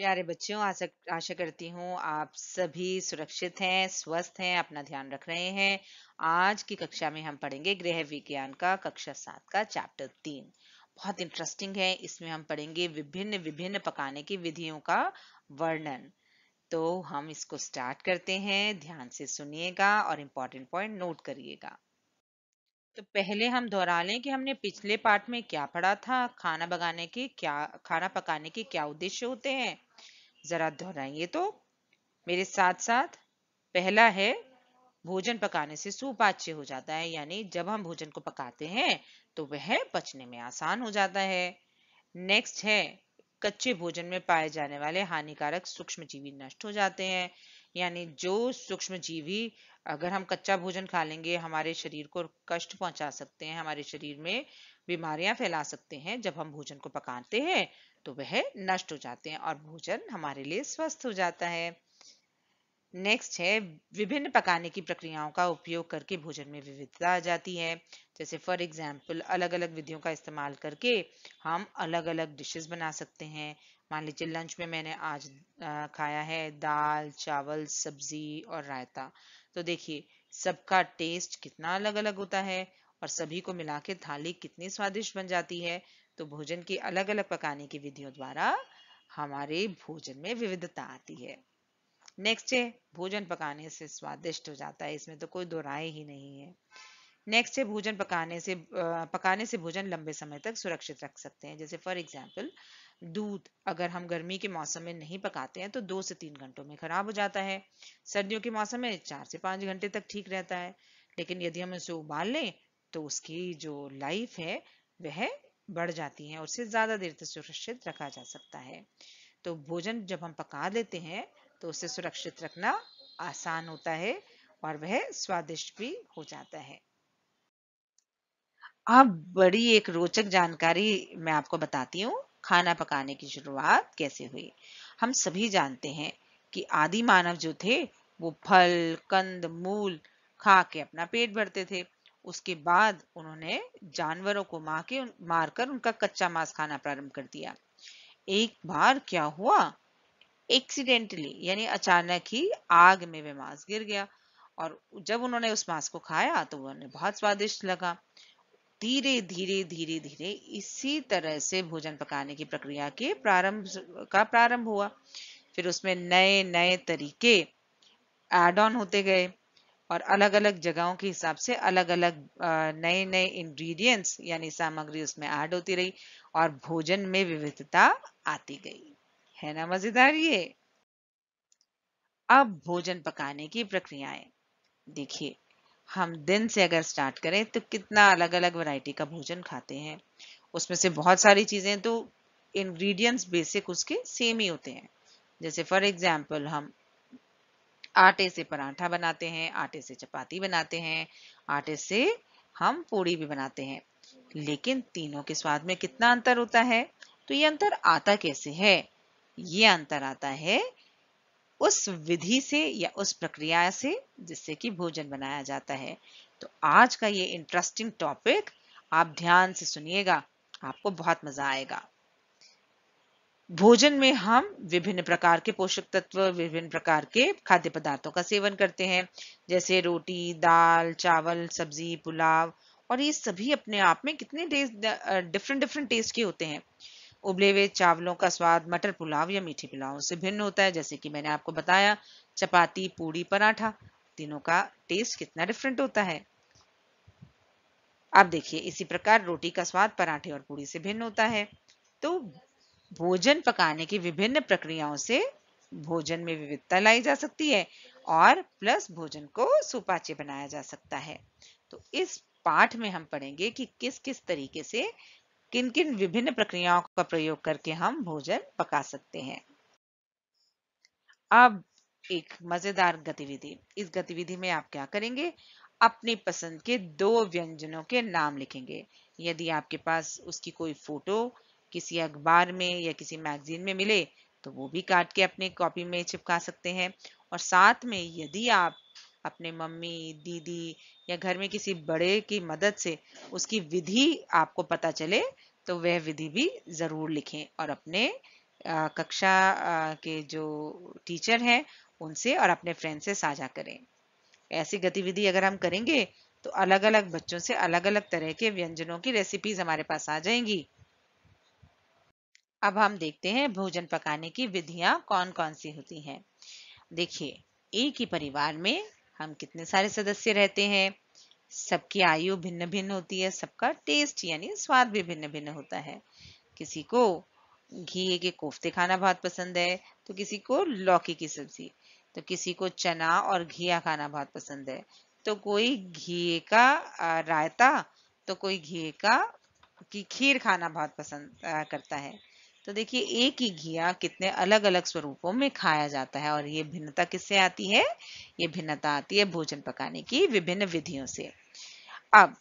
प्यारे बच्चों, आशा आशा करती हूँ आप सभी सुरक्षित हैं, स्वस्थ हैं, अपना ध्यान रख रहे हैं। आज की कक्षा में हम पढ़ेंगे गृह विज्ञान का कक्षा 7 का चैप्टर 3। बहुत इंटरेस्टिंग है। इसमें हम पढ़ेंगे विभिन्न विभिन्न पकाने की विधियों का वर्णन। तो हम इसको स्टार्ट करते हैं। ध्यान से सुनिएगा और इम्पोर्टेंट पॉइंट नोट करिएगा। तो पहले हम दोहरा लें कि हमने पिछले पार्ट में क्या पढ़ा था। खाना पकाने के क्या उद्देश्य होते हैं, जरा दोहराइए तो मेरे साथ साथ। पहला है, भोजन पकाने से सुपाच्य हो जाता है, यानी जब हम भोजन को पकाते हैं तो वह पचने में आसान हो जाता है। नेक्स्ट है, कच्चे भोजन में पाए जाने वाले हानिकारक सूक्ष्मजीवी नष्ट हो जाते हैं, यानी जो सूक्ष्मजीवी अगर हम कच्चा भोजन खा लेंगे हमारे शरीर को कष्ट पहुंचा सकते हैं, हमारे शरीर में बीमारियां फैला सकते हैं। जब हम भोजन को पकाते हैं तो वह नष्ट हो जाते हैं और भोजन हमारे लिए स्वस्थ हो जाता है। नेक्स्ट है, विभिन्न पकाने की प्रक्रियाओं का उपयोग करके भोजन में विविधता आ जाती है। जैसे फॉर एग्जाम्पल, अलग अलग विधियों का इस्तेमाल करके हम अलग अलग डिशेस बना सकते हैं। मान लीजिए लंच में मैंने आज खाया है दाल चावल सब्जी और रायता। तो देखिए सबका टेस्ट कितना अलग अलग होता है और सभी को मिला के थाली कितनी स्वादिष्ट बन जाती है। तो भोजन की अलग अलग पकाने की विधियों द्वारा हमारे भोजन में विविधता आती है। नेक्स्ट है, भोजन पकाने से स्वादिष्ट हो जाता है, इसमें तो कोई दो राय ही नहीं है। नेक्स्ट है, भोजन पकाने से भोजन लंबे समय तक सुरक्षित रख सकते हैं। जैसे फॉर एग्जाम्पल, दूध अगर हम गर्मी के मौसम में नहीं पकाते हैं तो 2 से 3 घंटों में खराब हो जाता है। सर्दियों के मौसम में 4 से 5 घंटे तक ठीक रहता है। लेकिन यदि हम उसे उबाल लें तो उसकी जो लाइफ है वह बढ़ जाती है, उसे ज्यादा देर तक सुरक्षित रखा जा सकता है। तो भोजन जब हम पका लेते हैं तो उसे सुरक्षित रखना आसान होता है और वह स्वादिष्ट भी हो जाता है। अब बड़ी एक रोचक जानकारी मैं आपको बताती हूँ, खाना पकाने की शुरुआत कैसे हुई। हम सभी जानते हैं कि आदि मानव जो थे वो फल कंद मूल खा के अपना पेट भरते थे। उसके बाद उन्होंने जानवरों को मारकर उनका कच्चा मांस खाना प्रारंभ कर दिया। एक बार क्या हुआ, एक्सीडेंटली यानी अचानक ही आग में वह मांस गिर गया और जब उन्होंने उस मांस को खाया तो उन्हें बहुत स्वादिष्ट लगा। धीरे धीरे धीरे धीरे इसी तरह से भोजन पकाने की प्रक्रिया के प्रारंभ हुआ। फिर उसमें नए नए तरीके ऐड ऑन होते गए और अलग अलग जगहों के हिसाब से अलग अलग नए नए इंग्रेडिएंट्स यानी सामग्री उसमें ऐड होती रही और भोजन में विविधता आती गई। है ना मजेदार ये। अब भोजन पकाने की प्रक्रियाएं देखिए। हम दिन से अगर स्टार्ट करें तो कितना अलग अलग वैरायटी का भोजन खाते हैं। उसमें से बहुत सारी चीजें तो इंग्रेडिएंट्स बेसिक उसके सेम ही होते हैं। जैसे फॉर एग्जाम्पल, हम आटे से पराठा बनाते हैं, आटे से चपाती बनाते हैं, आटे से हम पूड़ी भी बनाते हैं। लेकिन तीनों के स्वाद में कितना अंतर होता है। तो ये अंतर आता कैसे है? ये अंतर आता है उस विधि से या उस प्रक्रिया से जिससे कि भोजन बनाया जाता है। तो आज का ये इंटरेस्टिंग टॉपिक आप ध्यान से सुनिएगा, आपको बहुत मजा आएगा। भोजन में हम विभिन्न प्रकार के पोषक तत्व, विभिन्न प्रकार के खाद्य पदार्थों का सेवन करते हैं। जैसे रोटी दाल चावल सब्जी पुलाव, और ये सभी अपने आप में कितने डिफरेंट डिफरेंट टेस्ट के होते हैं। उबले हुए चावलों का स्वाद मटर पुलाव या मीठे पुलाव से भिन्न होता है। जैसे कि मैंने आपको बताया, चपाती पूड़ी पराठा, तीनों का टेस्ट कितना डिफरेंट होता है। अब देखिए इसी प्रकार रोटी का स्वाद पराठे और पूड़ी से भिन्न होता है। तो भोजन पकाने की विभिन्न प्रक्रियाओं से भोजन में विविधता लाई जा सकती है और प्लस भोजन को सुपाच्य बनाया जा सकता है। तो इस पाठ में हम पढ़ेंगे कि किस किस तरीके से किन किन विभिन्न प्रक्रियाओं का प्रयोग करके हम भोजन पका सकते हैं। अब एक मजेदार गतिविधि। इस गतिविधि में आप क्या करेंगे, अपनी पसंद के 2 व्यंजनों के नाम लिखेंगे। यदि आपके पास उसकी कोई फोटो किसी अखबार में या किसी मैगजीन में मिले तो वो भी काट के अपनी कॉपी में चिपका सकते हैं। और साथ में यदि आप अपने मम्मी दीदी या घर में किसी बड़े की मदद से उसकी विधि आपको पता चले तो वह विधि भी जरूर लिखें और अपने कक्षा के जो टीचर हैं उनसे और अपने फ्रेंड से साझा करें। ऐसी गतिविधि अगर हम करेंगे तो अलग अलग बच्चों से अलग अलग तरह के व्यंजनों की रेसिपीज हमारे पास आ जाएंगी। अब हम देखते हैं भोजन पकाने की विधियां कौन कौन सी होती हैं। देखिए, एक ही परिवार में हम कितने सारे सदस्य रहते हैं, सबकी आयु भिन्न भिन्न होती है, सबका टेस्ट यानी स्वाद भी भिन्न भिन्न होता है। किसी को घी के कोफ्ते खाना बहुत पसंद है, तो किसी को लौकी की सब्जी, तो किसी को चना और घिया खाना बहुत पसंद है, तो कोई घी का रायता, तो कोई घी का की खीर खाना बहुत पसंद करता है। तो देखिए, एक ही घिया कितने अलग अलग स्वरूपों में खाया जाता है, और ये भिन्नता किससे आती है? ये भिन्नता आती है भोजन पकाने की विभिन्न विधियों से। अब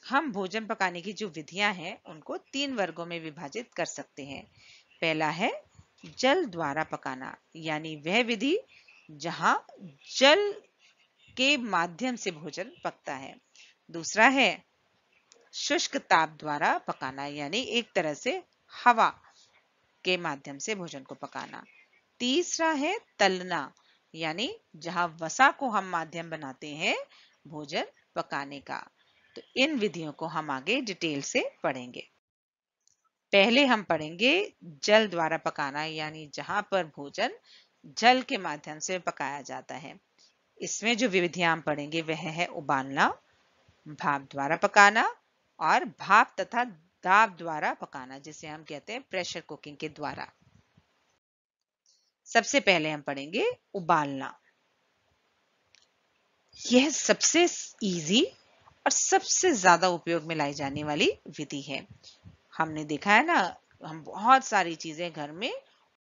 हम भोजन पकाने की जो विधियां हैं उनको 3 वर्गों में विभाजित कर सकते हैं। पहला है जल द्वारा पकाना, यानी वह विधि जहां जल के माध्यम से भोजन पकता है। दूसरा है शुष्क ताप द्वारा पकाना, यानी एक तरह से हवा के माध्यम से भोजन को पकाना। तीसरा है तलना, यानी जहां वसा को हम माध्यम बनाते हैं भोजन पकाने का। तो इन विधियों को हम आगे डिटेल से पढ़ेंगे। पहले हम पढ़ेंगे जल द्वारा पकाना, यानी जहां पर भोजन जल के माध्यम से पकाया जाता है। इसमें जो विधियां हम पढ़ेंगे वह है उबालना, भाप द्वारा पकाना और भाप तथा दाब द्वारा पकाना, जिसे हम कहते हैं प्रेशर कुकिंग के द्वारा। सबसे पहले हम पढ़ेंगे उबालना। यह सबसे इजी और सबसे ज्यादा उपयोग में लाई जाने वाली विधि है। हमने देखा है ना, हम बहुत सारी चीजें घर में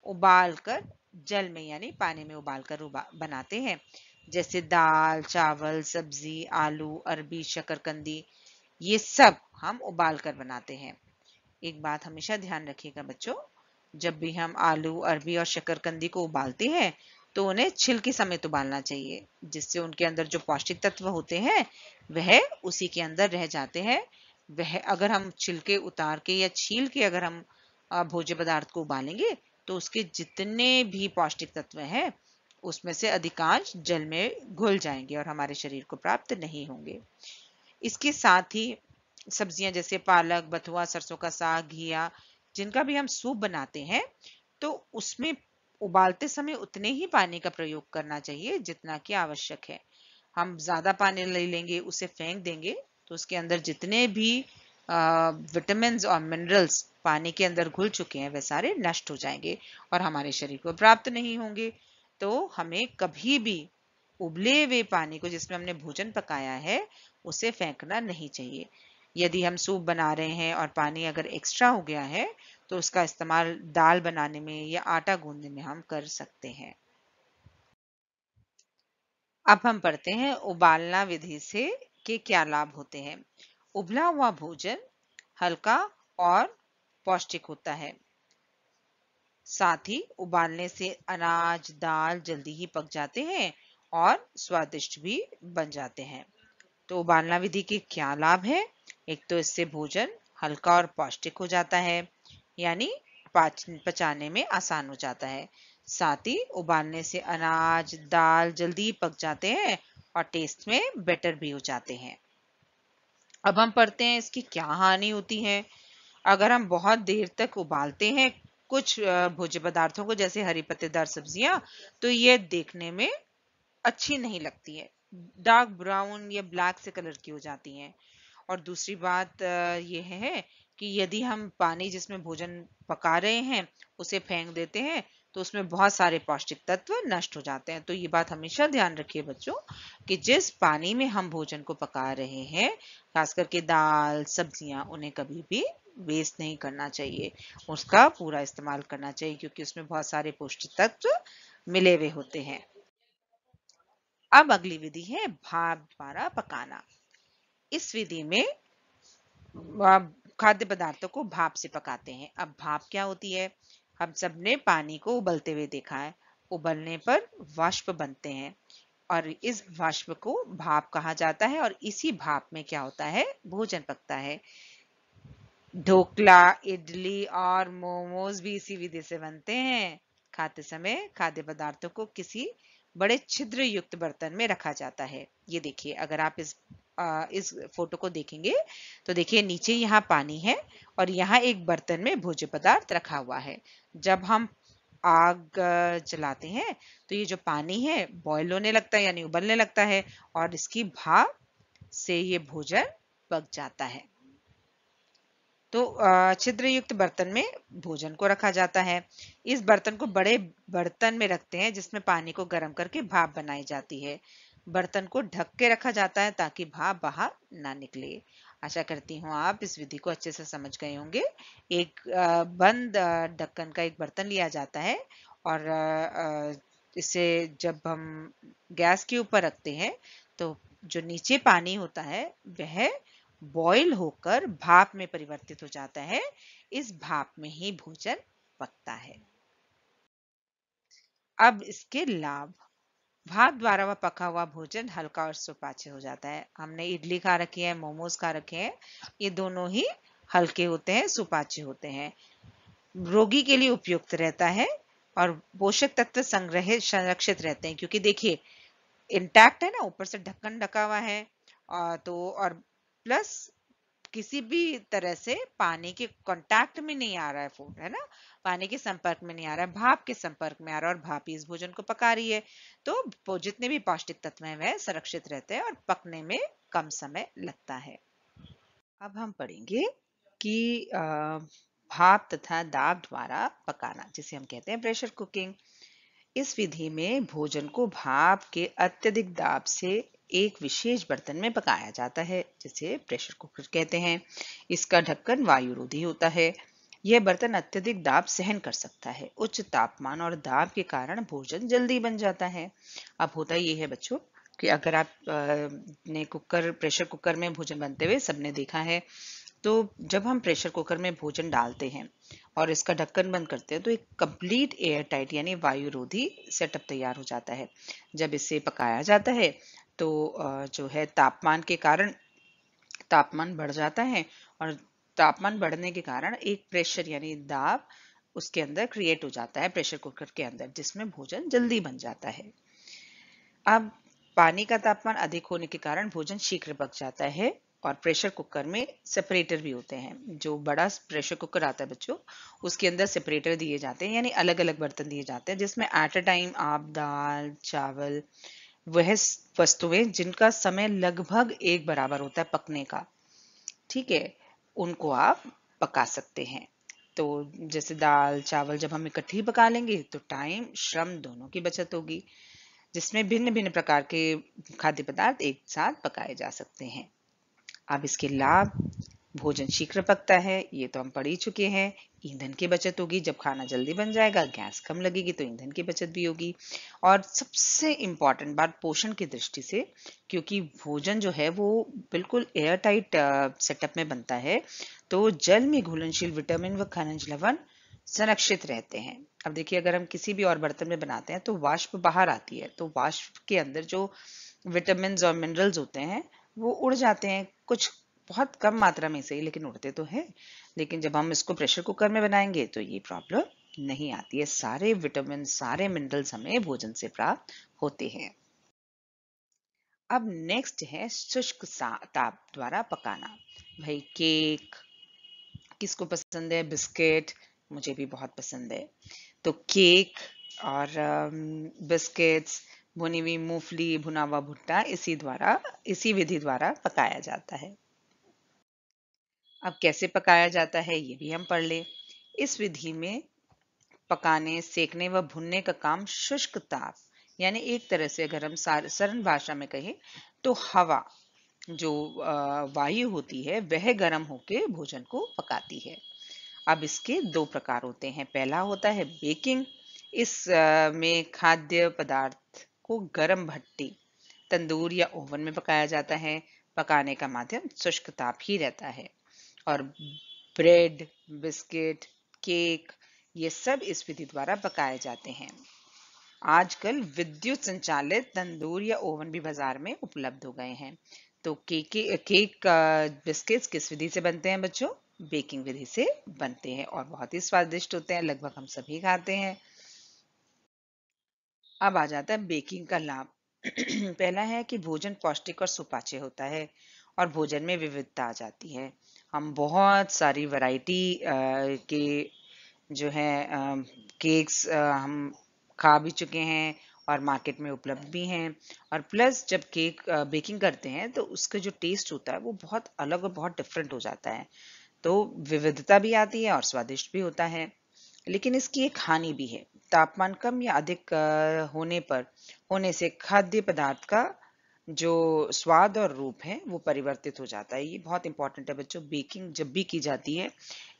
उबाल कर जल में यानी पानी में उबाल कर बनाते हैं, जैसे दाल, चावल, सब्जी, आलू, अरबी, शकरकंदी, ये सब हम उबाल कर बनाते हैं। एक बात हमेशा ध्यान रखिएगा बच्चों, जब भी हम आलू, अरबी और शकरकंदी को उबालते हैं तो उन्हें छिलके समेत उबालना चाहिए, जिससे उनके अंदर जो पौष्टिक तत्व होते हैं वह उसी के अंदर रह जाते हैं। वह अगर हम छिलके उतार के या छील के अगर हम भोज्य पदार्थ को उबालेंगे तो उसके जितने भी पौष्टिक तत्व हैं उसमें से अधिकांश जल में घुल जाएंगे और हमारे शरीर को प्राप्त नहीं होंगे। इसके साथ ही सब्जियां जैसे पालक, बथुआ, सरसों का साग, घिया, जिनका भी हम सूप बनाते हैं तो उसमें उबालते समय उतने ही पानी का प्रयोग करना चाहिए जितना कि आवश्यक है। हम ज्यादा पानी ले लेंगे, उसे फेंक देंगे, तो उसके अंदर जितने भी विटामिन और मिनरल्स पानी के अंदर घुल चुके हैं वे सारे नष्ट हो जाएंगे और हमारे शरीर को प्राप्त नहीं होंगे। तो हमें कभी भी उबले हुए पानी को जिसमें हमने भोजन पकाया है उसे फेंकना नहीं चाहिए। यदि हम सूप बना रहे हैं और पानी अगर एक्स्ट्रा हो गया है तो उसका इस्तेमाल दाल बनाने में या आटा गूंदने में हम कर सकते हैं। अब हम पढ़ते हैं उबालना विधि से के क्या लाभ होते हैं। उबला हुआ भोजन हल्का और पौष्टिक होता है। साथ ही उबालने से अनाज, दाल जल्दी ही पक जाते हैं और स्वादिष्ट भी बन जाते हैं। तो उबालना विधि के क्या लाभ है? एक तो इससे भोजन हल्का और पौष्टिक हो जाता है, यानी पचाने में आसान हो जाता है। साथ ही उबालने से अनाज, दाल जल्दी पक जाते हैं और टेस्ट में बेटर भी हो जाते हैं। अब हम पढ़ते हैं इसकी क्या हानि होती है। अगर हम बहुत देर तक उबालते हैं कुछ भोज्य पदार्थों को, जैसे हरी पत्तेदार सब्जियां, तो ये देखने में अच्छी नहीं लगती है, डार्क ब्राउन या ब्लैक से कलर की हो जाती हैं। और दूसरी बात यह है कि यदि हम पानी जिसमें भोजन पका रहे हैं उसे फेंक देते हैं तो उसमें बहुत सारे पौष्टिक तत्व नष्ट हो जाते हैं। तो ये बात हमेशा ध्यान रखिए बच्चों कि जिस पानी में हम भोजन को पका रहे हैं, खास करके दाल, सब्जियां, उन्हें कभी भी वेस्ट नहीं करना चाहिए, उसका पूरा इस्तेमाल करना चाहिए, क्योंकि उसमें बहुत सारे पौष्टिक तत्व मिले हुए होते हैं। अब अगली विधि है भाप द्वारा पकाना। इस विधि में खाद्य पदार्थों को भाप से पकाते हैं। अब भाप क्या होती है? हम सबने पानी को उबलते हुए देखा है। उबलने पर वाष्प बनते हैं और इस वाष्प को भाप कहा जाता है और इसी भाप में क्या होता है? भोजन पकता है। ढोकला, इडली और मोमोज भी इसी विधि से बनते हैं। खाते समय खाद्य पदार्थों को किसी बड़े छिद्र युक्त बर्तन में रखा जाता है। ये देखिए, अगर आप इस फोटो को देखेंगे तो देखिए नीचे यहाँ पानी है और यहाँ एक बर्तन में भोज्य पदार्थ रखा हुआ है। जब हम आग जलाते हैं तो ये जो पानी है बॉयल होने लगता है यानी उबलने लगता है और इसकी भाप से ये भोजन पक जाता है। तो छिद्र युक्त बर्तन में भोजन को रखा जाता है। इस बर्तन को बड़े बर्तन में रखते हैं जिसमें पानी को गर्म करके भाप बनाई जाती है। बर्तन को ढक के रखा जाता है ताकि भाप बाहर ना निकले। आशा करती हूँ आप इस विधि को अच्छे से समझ गए होंगे। एक बंद ढक्कन का एक बर्तन लिया जाता है और इसे जब हम गैस के ऊपर रखते हैं तो जो नीचे पानी होता है वह बॉईल होकर भाप में परिवर्तित हो जाता है। इस भाप में ही भोजन पकता है। अब इसके लाभ। भाप द्वारा वह पका हुआ भोजन हल्का और सुपाच्य हो जाता है। हमने इडली खा रखी है, मोमोज खा रखे हैं, ये दोनों ही हल्के होते हैं, सुपाच्य होते हैं। रोगी के लिए उपयुक्त रहता है और पोषक तत्व संग्रहित संरक्षित रहते हैं क्योंकि देखिए इंटैक्ट है ना, ऊपर से ढक्कन ढका हुआ है। तो और प्लस किसी भी तरह से पानी के कांटेक्ट में नहीं आ रहा है फूड, है ना, पानी के संपर्क में नहीं आ रहा है, भाप के संपर्क में आ रहा है और भाप ही इस भोजन को पका रही है। तो जितने भी पौष्टिक तत्व हैं वह सुरक्षित रहते हैं और पकने में कम समय लगता है। अब हम पढ़ेंगे कि भाप तथा दाब द्वारा पकाना, जिसे हम कहते हैं प्रेशर कुकिंग। इस विधि में भोजन को भाप के अत्यधिक दाब से एक विशेष बर्तन में पकाया जाता है जिसे प्रेशर कुकर कहते हैं। इसका ढक्कन वायुरोधी होता है। यह बर्तन अत्यधिक दाब सहन कर सकता है। उच्च तापमान और दाब के कारण भोजन जल्दी बन जाता है। अब होता यह है बच्चों कि अगर आप ने प्रेशर कुकर में भोजन बनते हुए सबने देखा है, तो जब हम प्रेशर कुकर में भोजन डालते हैं और इसका ढक्कन बंद करते हैं तो एक कंप्लीट एयर टाइट यानी वायुरोधी सेटअप तैयार हो जाता है। जब इसे पकाया जाता है तो जो है तापमान के कारण तापमान बढ़ जाता है और तापमान बढ़ने के कारण एक प्रेशर यानी दाब उसके अंदर क्रिएट हो जाता है प्रेशर कुकर के अंदर, जिसमें भोजन जल्दी बन जाता है। अब पानी का तापमान अधिक होने के कारण भोजन शीघ्र पक जाता है और प्रेशर कुकर में सेपरेटर भी होते हैं। जो बड़ा प्रेशर कुकर आता है बच्चों, उसके अंदर सेपरेटर दिए जाते हैं यानी अलग अलग बर्तन दिए जाते हैं जिसमें एट अ टाइम आप दाल चावल वह वस्तुएं जिनका समय लगभग एक बराबर होता है पकने का, ठीक है, उनको आप पका सकते हैं। तो जैसे दाल चावल जब हम इकट्ठी पका लेंगे तो टाइम श्रम दोनों की बचत होगी, जिसमें भिन्न भिन्न प्रकार के खाद्य पदार्थ एक साथ पकाए जा सकते हैं। अब इसके लाभ। भोजन शीघ्र पकता है, ये तो हम पढ़ ही चुके हैं। ईंधन की बचत होगी, जब खाना जल्दी बन जाएगा गैस कम लगेगी तो ईंधन की बचत भी होगी। और सबसे इंपॉर्टेंट बात पोषण की दृष्टि से, क्योंकि भोजन जो है वो बिल्कुल एयर टाइट सेटअप में बनता है, तो जल में घुलनशील विटामिन व खनिज लवण संरक्षित रहते हैं। अब देखिए अगर हम किसी भी और बर्तन में बनाते हैं तो वाष्प बाहर आती है, तो वाष्प के अंदर जो विटामिन और मिनरल्स होते हैं वो उड़ जाते हैं, कुछ बहुत कम मात्रा में सही लेकिन उड़ते तो है। लेकिन जब हम इसको प्रेशर कुकर में बनाएंगे तो ये प्रॉब्लम नहीं आती है, सारे विटामिन सारे मिनरल्स हमें भोजन से प्राप्त होते हैं। अब नेक्स्ट है शुष्क ताप द्वारा पकाना। भाई केक किसको पसंद है, बिस्किट मुझे भी बहुत पसंद है। तो केक और बिस्किट्स, भुनी हुई मूंगफली, भुना हुआ भुट्टा इसी विधि द्वारा पकाया जाता है। अब कैसे पकाया जाता है ये भी हम पढ़ लें। इस विधि में पकाने सेकने व भुनने का काम शुष्क ताप यानी एक तरह से अगर हम सरल भाषा में कहें तो हवा जो वायु होती है वह गर्म होके भोजन को पकाती है। अब इसके दो प्रकार होते हैं। पहला होता है बेकिंग। इस में खाद्य पदार्थ को गर्म भट्टी तंदूर या ओवन में पकाया जाता है। पकाने का माध्यम शुष्क ताप ही रहता है। और ब्रेड, बिस्किट, केक ये सब इस विधि द्वारा पकाए जाते हैं। आजकल विद्युत संचालित तंदूर या ओवन भी बाजार में उपलब्ध हो गए हैं। तो केक बिस्किट्स किस विधि से बनते हैं बच्चों? बेकिंग विधि से बनते हैं और बहुत ही स्वादिष्ट होते हैं, लगभग हम सभी खाते हैं। अब आ जाता है बेकिंग का लाभ। पहला है कि भोजन पौष्टिक और सुपाच्य होता है और भोजन में विविधता आ जाती है। हम बहुत सारी वैरायटी के जो है केक्स हम खा भी चुके हैं और मार्केट में उपलब्ध भी हैं। और प्लस जब केक बेकिंग करते हैं तो उसका जो टेस्ट होता है वो बहुत अलग और बहुत डिफरेंट हो जाता है। तो विविधता भी आती है और स्वादिष्ट भी होता है। लेकिन इसकी एक हानि भी है। तापमान कम या अधिक होने से खाद्य पदार्थ का जो स्वाद और रूप है वो परिवर्तित हो जाता है। ये बहुत इंपॉर्टेंट है बच्चों। बेकिंग जब भी की जाती है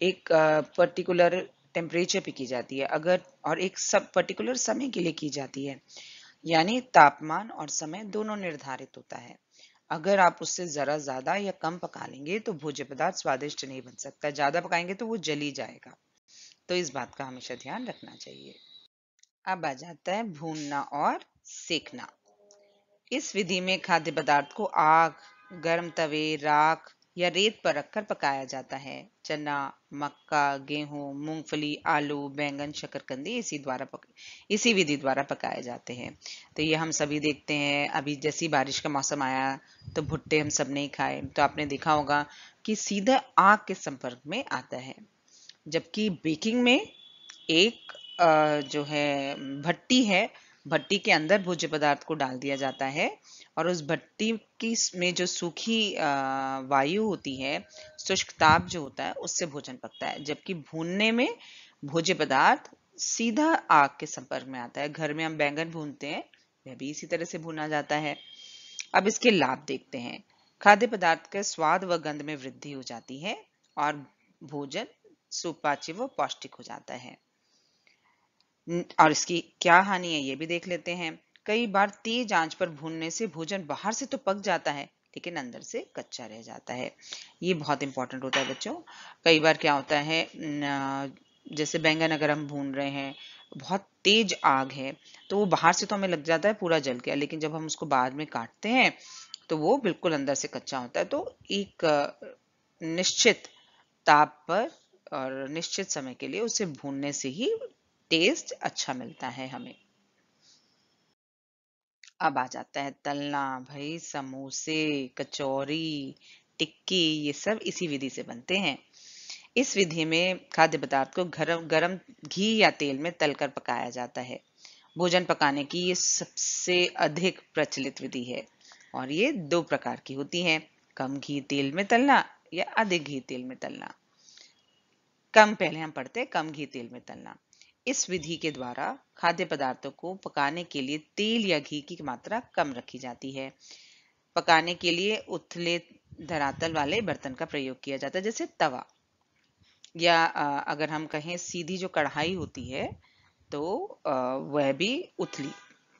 एक पर्टिकुलर टेम्परेचर पे की जाती है, अगर और एक सब पर्टिकुलर समय के लिए की जाती है, यानी तापमान और समय दोनों निर्धारित होता है। अगर आप उससे जरा ज्यादा या कम पका लेंगे तो भोज्य पदार्थ स्वादिष्ट नहीं बन सकता। ज्यादा पकाएंगे तो वो जली जाएगा। तो इस बात का हमेशा ध्यान रखना चाहिए। अब आ जाता है भूनना और सेकना। इस विधि में खाद्य पदार्थ को आग, गर्म तवे, राख या रेत पर रखकर पकाया जाता है। चना, मक्का, गेहूं, मूंगफली, आलू, बैंगन, शकरकंदी इसी विधि द्वारा पकाए जाते हैं। तो ये हम सभी देखते हैं। अभी जैसी बारिश का मौसम आया तो भुट्टे हम सब नहीं खाए, तो आपने देखा होगा कि सीधा आग के संपर्क में आता है। जबकि बेकिंग में एक जो है भट्टी है, भट्टी के अंदर भोज्य पदार्थ को डाल दिया जाता है और उस भट्टी की में जो सूखी वायु होती है, शुष्क ताप जो होता है, उससे भोजन पकता है। जबकि भूनने में भोज्य पदार्थ सीधा आग के संपर्क में आता है। घर में हम बैंगन भूनते हैं, वह भी इसी तरह से भुना जाता है। अब इसके लाभ देखते हैं। खाद्य पदार्थ के स्वाद व गंध में वृद्धि हो जाती है और भोजन सुपाच्य व पौष्टिक हो जाता है। और इसकी क्या हानि है ये भी देख लेते हैं। कई बार तेज आंच पर भूनने से भोजन बाहर से तो पक जाता है लेकिन अंदर से कच्चा रह जाता है। ये बहुत इंपॉर्टेंट होता है बच्चों। कई बार क्या होता है, जैसे बैंगन अगर हम भून रहे हैं, बहुत तेज आग है, तो वो बाहर से तो हमें लग जाता है पूरा जल गया, लेकिन जब हम उसको बाद में काटते हैं तो वो बिल्कुल अंदर से कच्चा होता है। तो एक निश्चित ताप पर और निश्चित समय के लिए उसे भूनने से ही टेस्ट अच्छा मिलता है हमें। अब आ जाता है तलना। भाई समोसे, कचौरी, टिक्की, ये सब इसी विधि से बनते हैं। इस विधि में खाद्य पदार्थ को गरम गरम घी या तेल में तलकर पकाया जाता है। भोजन पकाने की ये सबसे अधिक प्रचलित विधि है और ये दो प्रकार की होती है। कम घी तेल में तलना या अधिक घी तेल में तलना। कम पहले हम पढ़ते हैं कम घी तेल में तलना। इस विधि के द्वारा खाद्य पदार्थों को पकाने के लिए तेल या घी की मात्रा कम रखी जाती है। पकाने के लिए उथले धरातल वाले बर्तन का प्रयोग किया जाता है, जैसे तवा या अगर हम कहें सीधी जो कढ़ाई होती है तो वह भी उथली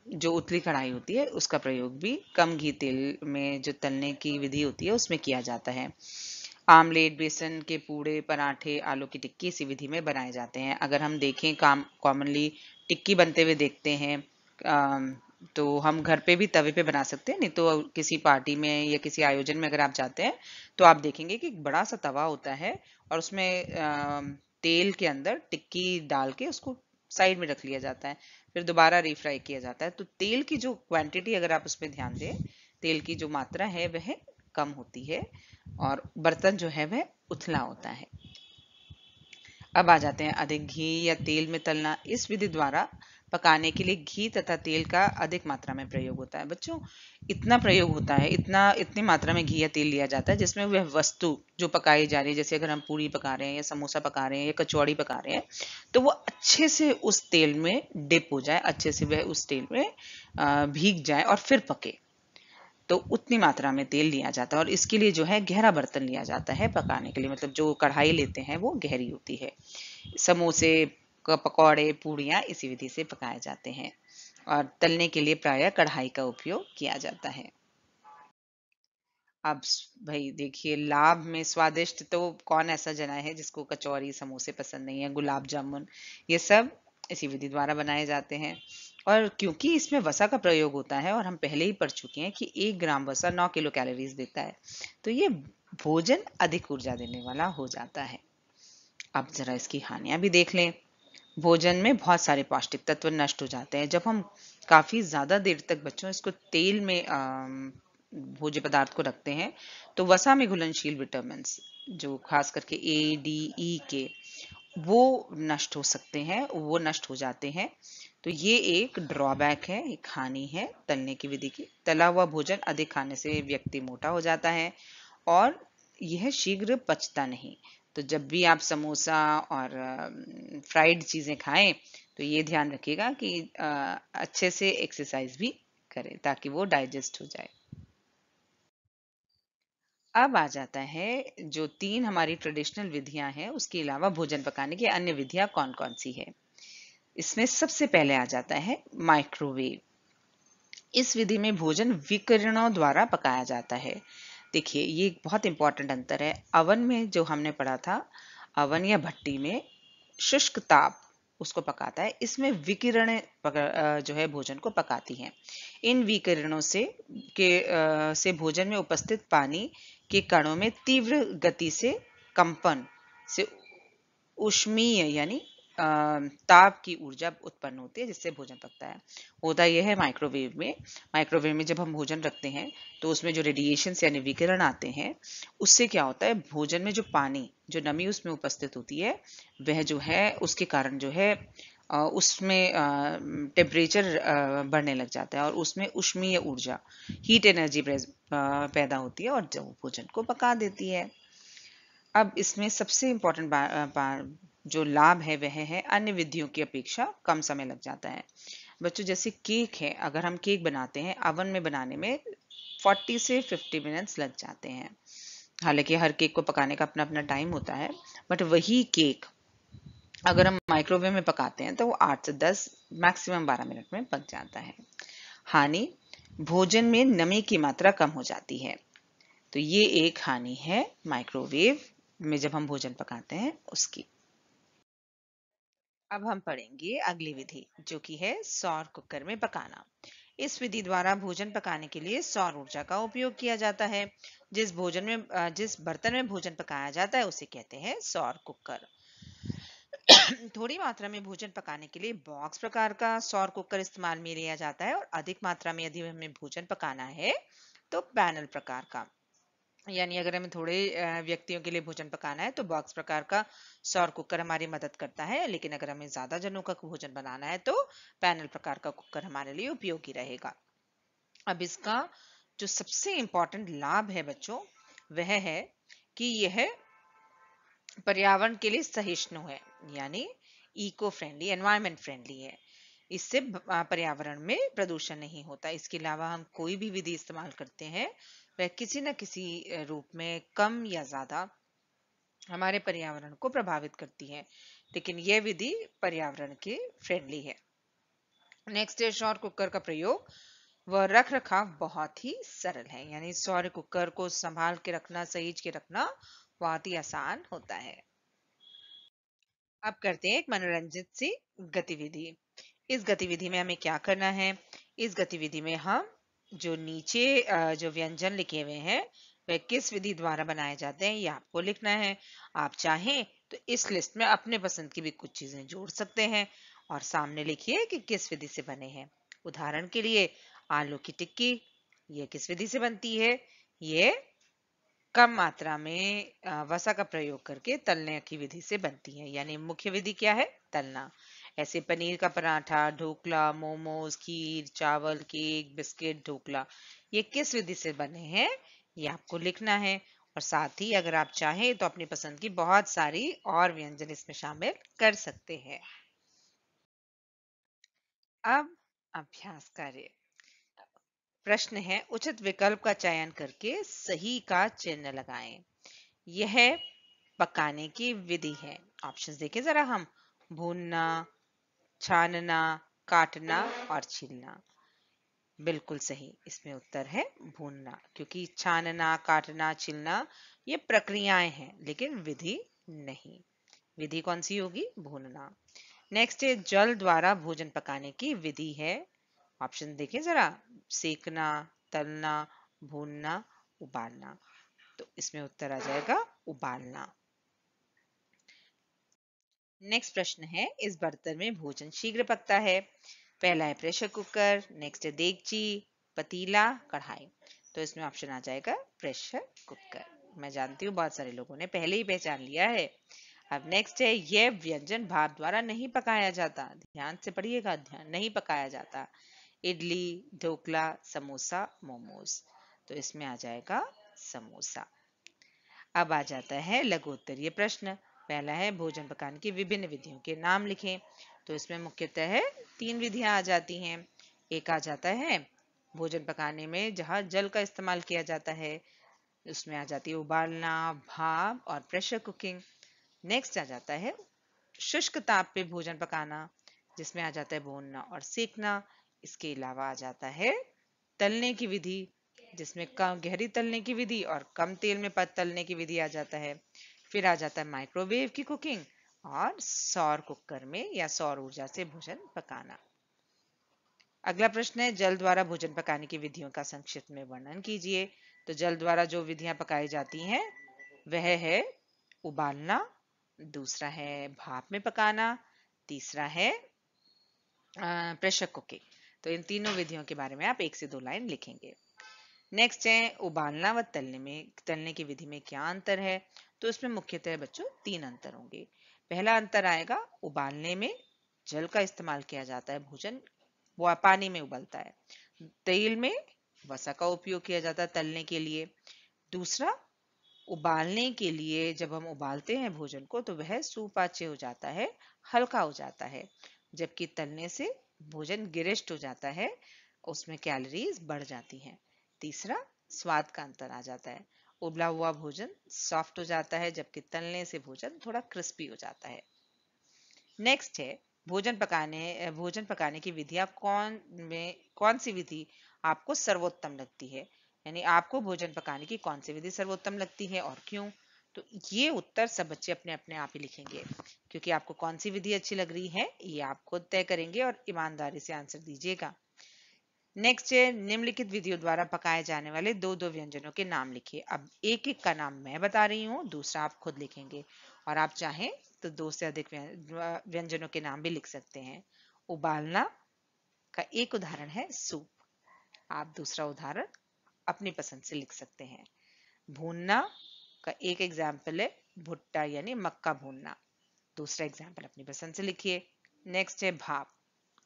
जो उथली कढ़ाई होती है उसका प्रयोग भी कम घी तेल में जो तलने की विधि होती है उसमें किया जाता है। आमलेट, बेसन के पूड़े, पराठे, आलू की टिक्की इसी विधि में बनाए जाते हैं। अगर हम देखें कॉमनली टिक्की बनते हुए देखते हैं, तो हम घर पे भी तवे पे बना सकते हैं, नहीं तो किसी पार्टी में या किसी आयोजन में अगर आप जाते हैं तो आप देखेंगे कि एक बड़ा सा तवा होता है और उसमें तेल के अंदर टिक्की डाल के उसको साइड में रख लिया जाता है, फिर दोबारा रीफ्राई किया जाता है। तो तेल की जो क्वांटिटी अगर आप उसमें ध्यान दें, तेल की जो मात्रा है वह कम होती है और बर्तन जो है वह उथला होता है। अब आ जाते हैं अधिक घी या तेल में तलना। इस विधि द्वारा पकाने के लिए घी तथा तेल का अधिक मात्रा में प्रयोग होता है। बच्चों, इतना प्रयोग होता है, इतनी मात्रा में घी या तेल लिया जाता है जिसमें वह वस्तु जो पकाई जा रही है, जैसे अगर हम पूरी पका रहे हैं या समोसा पका रहे हैं या कचौड़ी पका रहे हैं, तो वो अच्छे से उस तेल में डिप हो जाए, अच्छे से वह उस तेल में भीग जाए और फिर पके। तो उतनी मात्रा में तेल लिया जाता है और इसके लिए जो है गहरा बर्तन लिया जाता है पकाने के लिए। मतलब जो कढ़ाई लेते हैं वो गहरी होती है। समोसे, पकौड़े, पूड़ियाँ इसी विधि से पकाए जाते हैं और तलने के लिए प्रायः कढ़ाई का उपयोग किया जाता है। अब भाई देखिए, लाभ में स्वादिष्ट तो कौन ऐसा जना है जिसको कचौरी, समोसे पसंद नहीं है, गुलाब जामुन, ये सब इसी विधि द्वारा बनाए जाते हैं। और क्योंकि इसमें वसा का प्रयोग होता है और हम पहले ही पढ़ चुके हैं कि 1 ग्राम वसा 9 किलो कैलोरीज देता है, तो ये भोजन अधिक ऊर्जा देने वाला हो जाता है। अब जरा इसकी हानियां भी देख लें। भोजन में बहुत सारे पौष्टिक तत्व नष्ट हो जाते हैं जब हम काफी ज्यादा देर तक बच्चों इसको तेल में भोज्य पदार्थ को रखते हैं, तो वसा में घुलनशील विटामिन जो खास करके ए डी ई के वो नष्ट हो सकते हैं, वो नष्ट हो जाते हैं। तो ये एक ड्रॉबैक है, एक हानि है तलने की विधि की। तला हुआ भोजन अधिक खाने से व्यक्ति मोटा हो जाता है और यह शीघ्र पचता नहीं। तो जब भी आप समोसा और फ्राइड चीजें खाएं तो ये ध्यान रखिएगा कि अच्छे से एक्सरसाइज भी करें ताकि वो डाइजेस्ट हो जाए। अब आ जाता है जो 3 हमारी ट्रेडिशनल विधियां हैं, उसके अलावा भोजन पकाने की अन्य विधियां कौन-कौन सी है। इसमें सबसे पहले आ जाता है माइक्रोवेव। इस विधि में भोजन विकिरणों द्वारा पकाया जाता है। देखिए, ये एक बहुत इंपॉर्टेंट अंतर है। अवन में जो हमने पढ़ा था, अवन या भट्टी में शुष्क ताप उसको पकाता है। इसमें विकिरण जो है भोजन को पकाती हैं। इन विकिरणों से भोजन में उपस्थित पानी के कणों में तीव्र गति से कंपन से ऊष्मीय यानी ताप की ऊर्जा उत्पन्न होती है जिससे भोजन पकता है। होता यह है माइक्रोवेव में जब हम भोजन रखते हैं तो उसमें जो रेडिएशन यानी विकिरण आते हैं, उससे क्या होता है, भोजन में जो पानी जो नमी उसमें उपस्थित होती है वह जो है उसके कारण जो है उसमें टेम्परेचर बढ़ने लग जाता है और उसमें ऊष्मीय ऊर्जा हीट एनर्जी पैदा होती है और जो भोजन को पका देती है। अब इसमें सबसे इम्पोर्टेंट जो लाभ है वह है अन्य विधियों की अपेक्षा कम समय लग जाता है। बच्चों, जैसे केक है, अगर हम केक बनाते हैं अवन में बनाने में 40 से 50 मिनट्स लग जाते हैं। हालांकि हर केक को पकाने का अपना अपना टाइम होता है, बट वही केक अगर हम माइक्रोवेव में पकाते हैं तो वो 8 से 10 मैक्सिमम 12 मिनट में पक जाता है। हानि, भोजन में नमी की मात्रा कम हो जाती है। तो ये एक हानि है माइक्रोवेव में जब हम भोजन पकाते हैं उसकी। अब हम पढ़ेंगे अगली विधि जो कि है सौर कुकर में पकाना। इस विधि द्वारा भोजन पकाने के लिए सौर ऊर्जा का उपयोग किया जाता है। जिस बर्तन में भोजन पकाया जाता है उसे कहते हैं सौर कुकर। थोड़ी मात्रा में भोजन पकाने के लिए बॉक्स प्रकार का सौर कुकर इस्तेमाल में लिया जाता है और अधिक मात्रा में यदि हमें भोजन पकाना है तो पैनल प्रकार का, यानी अगर हमें थोड़े व्यक्तियों के लिए भोजन पकाना है तो बॉक्स प्रकार का सौर कुकर हमारी मदद करता है, लेकिन अगर हमें ज्यादा जनों का भोजन बनाना है तो पैनल प्रकार का कुकर हमारे लिए उपयोगी रहेगा। अब इसका जो सबसे इंपॉर्टेंट लाभ है बच्चों, वह है कि यह पर्यावरण के लिए सहिष्णु है, यानी इको फ्रेंडली, एनवायरमेंट फ्रेंडली है। इससे पर्यावरण में प्रदूषण नहीं होता। इसके अलावा हम कोई भी विधि इस्तेमाल करते हैं वह किसी न किसी रूप में कम या ज्यादा हमारे पर्यावरण को प्रभावित करती है, लेकिन यह विधि पर्यावरण के फ्रेंडली है। नेक्स्ट है सौर कुकर का प्रयोग व रख रखाव बहुत ही सरल है, यानी सौर कुकर को संभाल के रखना, सहेज के रखना बहुत ही आसान होता है। अब करते हैं एक मनोरंजित सी गतिविधि। इस गतिविधि में हमें क्या करना है, इस गतिविधि में हम जो नीचे जो व्यंजन लिखे हुए हैं वह किस विधि द्वारा बनाए जाते हैं ये आपको लिखना है। आप चाहें तो इस लिस्ट में अपने पसंद की भी कुछ चीजें जोड़ सकते हैं और सामने लिखिए कि किस विधि से बने हैं। उदाहरण के लिए आलू की टिक्की, ये किस विधि से बनती है, ये कम मात्रा में वसा का प्रयोग करके तलने की विधि से बनती है, यानी मुख्य विधि क्या है, तलना। ऐसे पनीर का पराठा, ढोकला, मोमोज, खीर, चावल, केक, बिस्किट, ढोकला, ये किस विधि से बने हैं ये आपको लिखना है। और साथ ही अगर आप चाहें तो अपनी पसंद की बहुत सारी और व्यंजन इसमें शामिल कर सकते हैं। अब अभ्यास कार्य। प्रश्न है, उचित विकल्प का चयन करके सही का चिन्ह लगाएं। यह पकाने की विधि है। ऑप्शंस देखें जरा हम, भूनना, छानना, काटना और छीलना। बिल्कुल सही, इसमें उत्तर है भूनना, क्योंकि छानना, काटना, छीलना ये प्रक्रियाएं हैं लेकिन विधि नहीं। विधि कौन सी होगी, भूनना। नेक्स्ट है जल द्वारा भोजन पकाने की विधि है। ऑप्शन देखें जरा, सेकना, तलना, भूनना, उबालना। तो इसमें उत्तर आ जाएगा उबालना। नेक्स्ट प्रश्न है, इस बर्तन में भोजन शीघ्र पकता है। पहला है प्रेशर कुकर, नेक्स्ट है देगची, पतीला, कढ़ाई। तो इसमें ऑप्शन आ जाएगा प्रेशर कुकर। मैं जानती हूँ बहुत सारे लोगों ने पहले ही पहचान लिया है। अब नेक्स्ट है, यह व्यंजन भाप द्वारा नहीं पकाया जाता। ध्यान से पढ़िएगा, ध्यान, नहीं पकाया जाता। इडली, ढोकला, समोसा, मोमोज। तो इसमें आ जाएगा समोसा। अब आ जाता है लघु उत्तरीय प्रश्न। पहला है, भोजन पकाने की विभिन्न विधियों के नाम लिखें। तो इसमें मुख्यतः है 3 विधियां आ जाती हैं। एक आ जाता है भोजन पकाने में जहां जल का इस्तेमाल किया जाता है, उसमें आ जाती है उबालना, भाप और प्रेशर कुकिंग। नेक्स्ट आ जाता है शुष्क ताप पे भोजन पकाना, जिसमें आ जाता है भूनना और सेकना। इसके अलावा आ जाता है तलने की विधि, जिसमें कम गहरी तलने की विधि और कम तेल में पक तलने की विधि आ जाता है। फिर आ जाता है माइक्रोवेव की कुकिंग और सौर कुकर में या सौर ऊर्जा से भोजन पकाना। अगला प्रश्न है, जल द्वारा भोजन पकाने की विधियों का संक्षिप्त में वर्णन कीजिए। तो जल द्वारा जो विधियां पकाई जाती हैं वह है उबालना, दूसरा है भाप में पकाना, तीसरा है प्रेशर कुकिंग। तो इन तीनों विधियों के बारे में आप 1 से 2 लाइन लिखेंगे। नेक्स्ट है, उबालना व तलने की विधि में क्या अंतर है। तो इसमें मुख्यतः बच्चों 3 अंतर होंगे। पहला अंतर आएगा, उबालने में जल का इस्तेमाल किया जाता है, भोजन वो पानी में उबलता है। तेल में वसा का उपयोग किया जाता है तलने के लिए। दूसरा, उबालने के लिए जब हम उबालते हैं भोजन को तो वह सुपाच्य हो जाता है, हल्का हो जाता है, जबकि तलने से भोजन गिरिष्ट हो जाता है, उसमें कैलोरीज बढ़ जाती हैं। तीसरा, स्वाद का अंतर आ जाता है, उबला हुआ भोजन सॉफ्ट हो जाता है, जबकि तलने से भोजन थोड़ा क्रिस्पी हो जाता है। नेक्स्ट है, भोजन पकाने की विधियां कौन सी विधि आपको सर्वोत्तम लगती है, यानी आपको भोजन पकाने की कौन सी विधि सर्वोत्तम लगती है और क्यों। तो ये उत्तर सब बच्चे अपने अपने आप ही लिखेंगे, क्योंकि आपको कौन सी विधि अच्छी लग रही है ये आप खुद तय करेंगे और ईमानदारी से आंसर दीजिएगा। नेक्स्ट है, निम्नलिखित विधियों द्वारा पकाए जाने वाले दो दो व्यंजनों के नाम लिखिए। अब एक एक का नाम मैं बता रही हूँ, दूसरा आप खुद लिखेंगे, और आप चाहें तो 2 से अधिक व्यंजनों के नाम भी लिख सकते हैं। उबालना का एक उदाहरण है सूप, आप दूसरा उदाहरण अपनी पसंद से लिख सकते हैं। भूनना का एक एग्जाम्पल है भुट्टा यानी मक्का भूनना, दूसरा एग्जाम्पल अपनी पसंद से लिखिए। नेक्स्ट है भाप,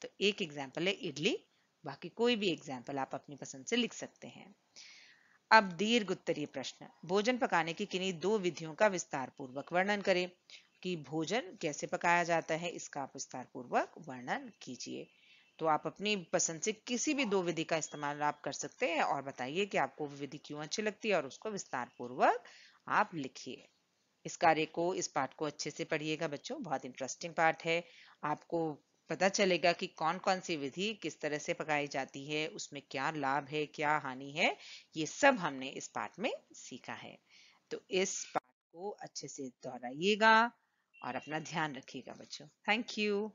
तो एक एग्जाम्पल है इडली, बाकी कोई भी एग्जाम्पल आप अपनी पसंद से लिख सकते हैं। अब दीर्घ उत्तरीय प्रश्न, भोजन पकाने की किन्हीं 2 विधियों का विस्तार पूर्वक वर्णन करें। कि भोजन कैसे पकाया जाता है इसका आप विस्तार पूर्वक वर्णन कीजिए। तो आप अपनी पसंद से किसी भी 2 विधि का इस्तेमाल आप कर सकते हैं और बताइए कि आपको वो विधि क्यों अच्छी लगती है और उसको विस्तार पूर्वक आप लिखिए। इस कार्य को, इस पाठ को अच्छे से पढ़िएगा बच्चों, बहुत इंटरेस्टिंग पाठ है। आपको पता चलेगा कि कौन कौन सी विधि किस तरह से पकाई जाती है, उसमें क्या लाभ है, क्या हानि है, ये सब हमने इस पाठ में सीखा है। तो इस पाठ को अच्छे से दोहराइएगा और अपना ध्यान रखिएगा बच्चों। Thank you.